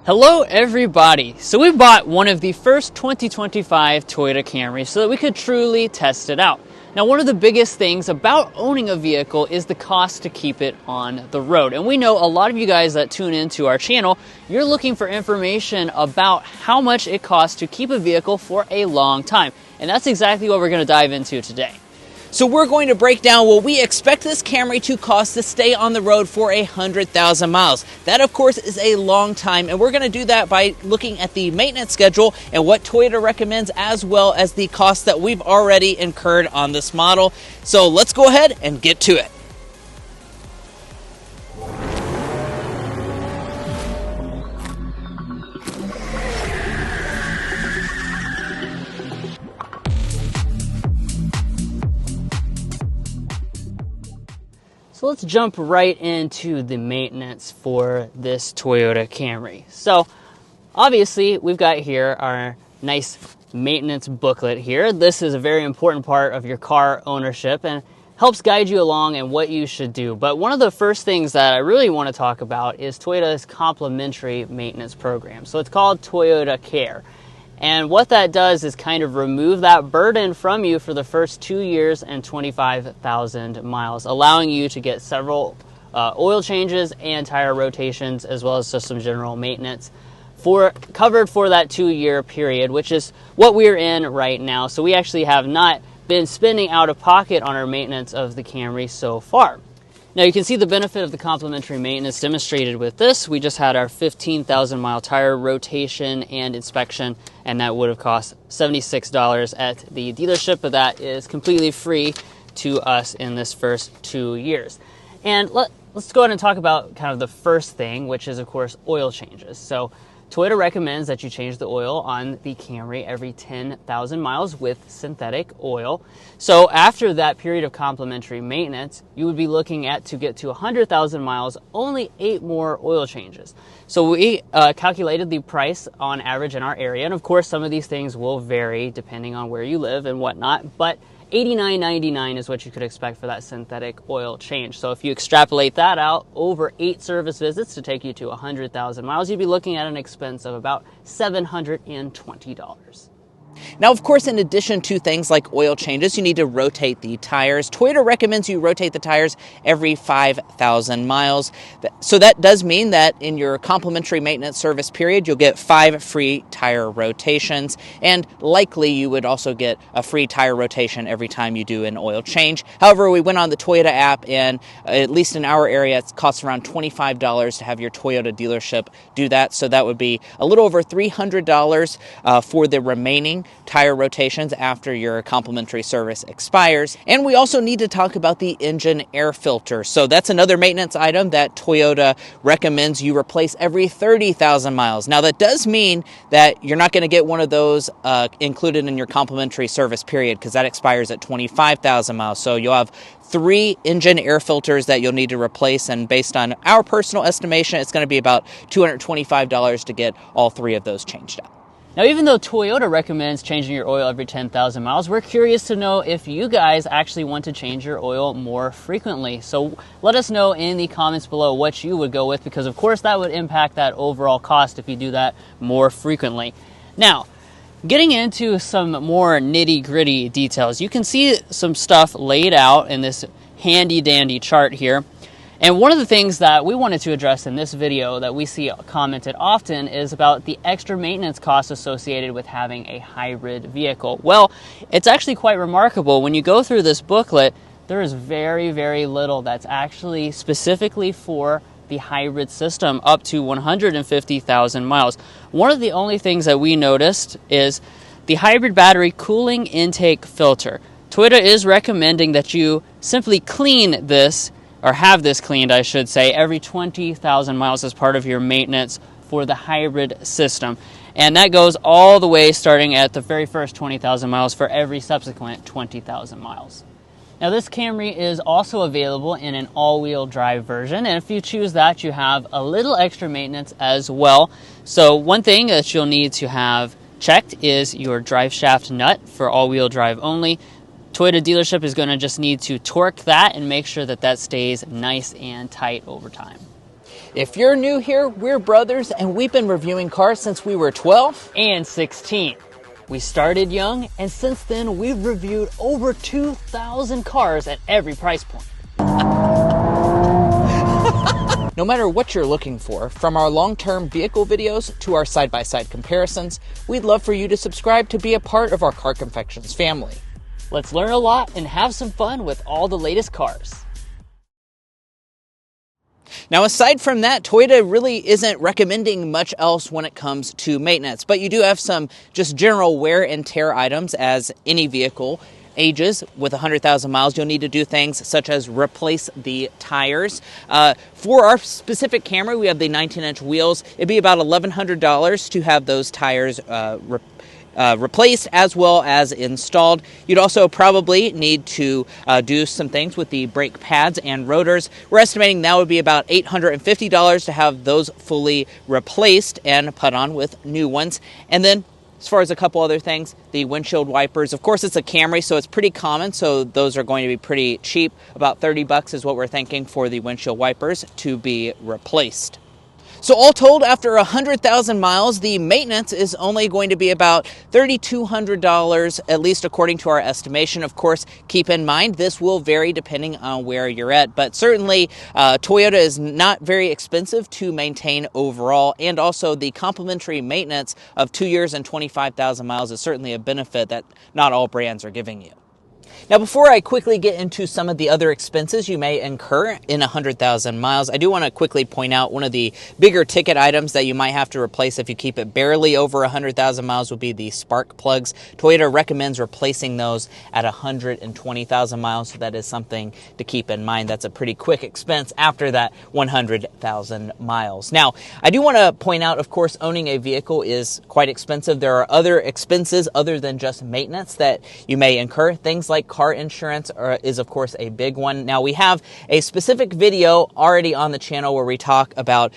Hello everybody! So we bought one of the first 2025 Toyota Camrys so that we could truly test it out. Now one of the biggest things about owning a vehicle is the cost to keep it on the road. And we know a lot of you guys that tune into our channel, you're looking for information about how much it costs to keep a vehicle for a long time. And that's exactly what we're going to dive into today. So we're going to break down what we expect this Camry to cost to stay on the road for 100,000 miles. That, of course, is a long time, and we're going to do that by looking at the maintenance schedule and what Toyota recommends, as well as the costs that we've already incurred on this model. So let's go ahead and get to it. So let's jump right into the maintenance for this Toyota Camry. So obviously we've got here our nice maintenance booklet here. This is a very important part of your car ownership and helps guide you along and what you should do. But one of the first things that I really want to talk about is Toyota's complimentary maintenance program. So it's called Toyota Care. And what that does is kind of remove that burden from you for the first 2 years and 25,000 miles, allowing you to get several oil changes and tire rotations, as well as just some general maintenance covered for that 2-year period, which is what we're in right now. So we actually have not been spending out of pocket on our maintenance of the Camry so far. Now you can see the benefit of the complimentary maintenance demonstrated with this. We just had our 15,000 mile tire rotation and inspection, and that would have cost $76 at the dealership, but that is completely free to us in this first 2 years. And let's go ahead and talk about kind of the first thing, which is of course oil changes. So Toyota recommends that you change the oil on the Camry every 10,000 miles with synthetic oil. So after that period of complimentary maintenance, you would be looking at, to get to 100,000 miles, only 8 more oil changes. So we calculated the price on average in our area, and of course some of these things will vary depending on where you live and whatnot, but $89.99 is what you could expect for that synthetic oil change. So if you extrapolate that out over 8 service visits to take you to 100,000 miles, you'd be looking at an expense of about $720. Now, of course, in addition to things like oil changes, you need to rotate the tires. Toyota recommends you rotate the tires every 5,000 miles. So that does mean that in your complimentary maintenance service period, you'll get 5 free tire rotations, and likely you would also get a free tire rotation every time you do an oil change. However, we went on the Toyota app, and at least in our area, it costs around $25 to have your Toyota dealership do that. So that would be a little over $300 for the remaining tire rotations after your complimentary service expires. And we also need to talk about the engine air filter. So that's another maintenance item that Toyota recommends you replace every 30,000 miles. Now that does mean that you're not going to get one of those included in your complimentary service period, because that expires at 25,000 miles. So you'll have 3 engine air filters that you'll need to replace, and based on our personal estimation, it's going to be about $225 to get all 3 of those changed out. Now, even though Toyota recommends changing your oil every 10,000 miles, we're curious to know if you guys actually want to change your oil more frequently. So let us know in the comments below what you would go with, because of course that would impact that overall cost if you do that more frequently. Now, getting into some more nitty-gritty details, you can see some stuff laid out in this handy-dandy chart here. And one of the things that we wanted to address in this video that we see commented often is about the extra maintenance costs associated with having a hybrid vehicle. Well, it's actually quite remarkable. When you go through this booklet, there is very, very little that's actually specifically for the hybrid system up to 150,000 miles. One of the only things that we noticed is the hybrid battery cooling intake filter. Toyota is recommending that you simply clean this, or have this cleaned, I should say, every 20,000 miles as part of your maintenance for the hybrid system. And that goes all the way starting at the very first 20,000 miles for every subsequent 20,000 miles. Now this Camry is also available in an all-wheel drive version, and if you choose that, you have a little extra maintenance as well. So one thing that you'll need to have checked is your drive shaft nut for all-wheel drive only. Toyota dealership is going to just need to torque that and make sure that that stays nice and tight over time. If you're new here, we're brothers and we've been reviewing cars since we were 12 and 16. We started young, and since then we've reviewed over 2,000 cars at every price point. No matter what you're looking for, from our long-term vehicle videos to our side-by-side comparisons, we'd love for you to subscribe to be a part of our Car Confections family. Let's learn a lot and have some fun with all the latest cars. Now, aside from that, Toyota really isn't recommending much else when it comes to maintenance, but you do have some just general wear and tear items as any vehicle ages. With 100,000 miles, you'll need to do things such as replace the tires. For our specific Camry, we have the 19-inch wheels. It'd be about $1,100 to have those tires replaced as well as installed. You'd also probably need to do some things with the brake pads and rotors. We're estimating that would be about $850 to have those fully replaced and put on with new ones. And then as far as a couple other things, the windshield wipers, of course it's a Camry, so it's pretty common, so those are going to be pretty cheap. About $30 is what we're thinking for the windshield wipers to be replaced. So all told, after 100,000 miles, the maintenance is only going to be about $3,200, at least according to our estimation. Of course, keep in mind, this will vary depending on where you're at, but certainly Toyota is not very expensive to maintain overall, and also the complimentary maintenance of 2 years and 25,000 miles is certainly a benefit that not all brands are giving you. Now, before I quickly get into some of the other expenses you may incur in 100,000 miles, I do want to quickly point out one of the bigger ticket items that you might have to replace if you keep it barely over 100,000 miles would be the spark plugs. Toyota recommends replacing those at 120,000 miles, so that is something to keep in mind. That's a pretty quick expense after that 100,000 miles. Now, I do want to point out, of course, owning a vehicle is quite expensive. There are other expenses other than just maintenance that you may incur. Things like car insurance is, of course, a big one. Now, we have a specific video already on the channel where we talk about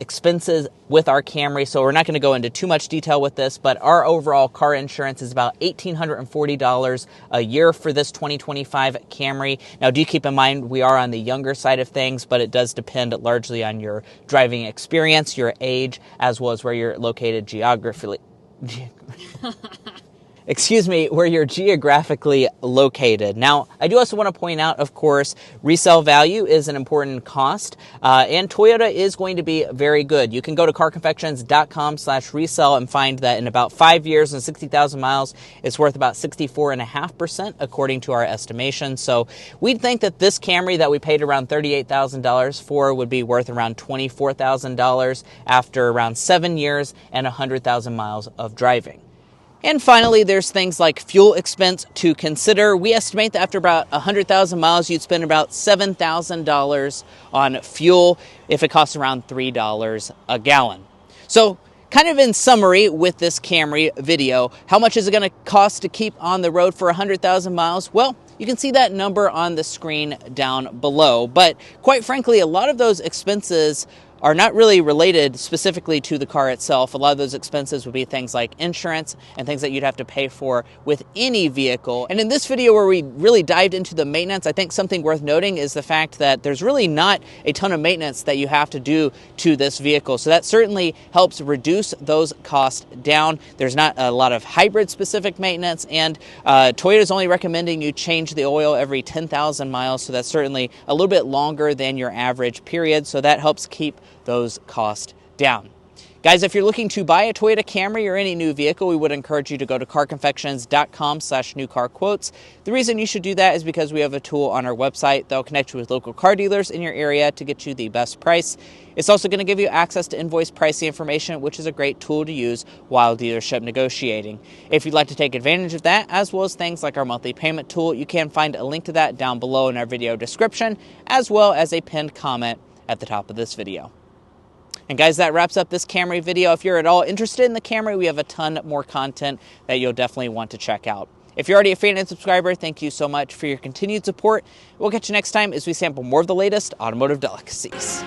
expenses with our Camry, so we're not going to go into too much detail with this, but our overall car insurance is about $1,840 a year for this 2025 Camry. Now, do keep in mind, we are on the younger side of things, but it does depend largely on your driving experience, your age, as well as where you're located geographically. Where you're geographically located. Now, I do also want to point out, of course, resale value is an important cost, and Toyota is going to be very good. You can go to carconfections.com/resale and find that in about 5 years and 60,000 miles, it's worth about 64.5% according to our estimation. So we'd think that this Camry that we paid around $38,000 for would be worth around $24,000 after around 7 years and 100,000 miles of driving. And finally, there's things like fuel expense to consider. We estimate that after about 100,000 miles, you'd spend about $7,000 on fuel if it costs around $3 a gallon. So, kind of in summary with this Camry video, how much is it going to cost to keep on the road for 100,000 miles? Well, you can see that number on the screen down below. But quite frankly, a lot of those expenses are not really related specifically to the car itself. A lot of those expenses would be things like insurance and things that you'd have to pay for with any vehicle. And in this video where we really dived into the maintenance, I think something worth noting is the fact that there's really not a ton of maintenance that you have to do to this vehicle. So that certainly helps reduce those costs down. There's not a lot of hybrid specific maintenance, and Toyota is only recommending you change the oil every 10,000 miles. So that's certainly a little bit longer than your average period. So that helps keep those costs down. Guys, if you're looking to buy a Toyota Camry or any new vehicle, we would encourage you to go to carconfections.com/newcarquotes. The reason you should do that is because we have a tool on our website that will connect you with local car dealers in your area to get you the best price. It's also going to give you access to invoice pricing information, which is a great tool to use while dealership negotiating. If you'd like to take advantage of that, as well as things like our monthly payment tool, you can find a link to that down below in our video description, as well as a pinned comment at the top of this video. And guys, that wraps up this Camry video. If you're at all interested in the Camry, we have a ton more content that you'll definitely want to check out. If you're already a fan and subscriber, thank you so much for your continued support. We'll catch you next time as we sample more of the latest automotive delicacies.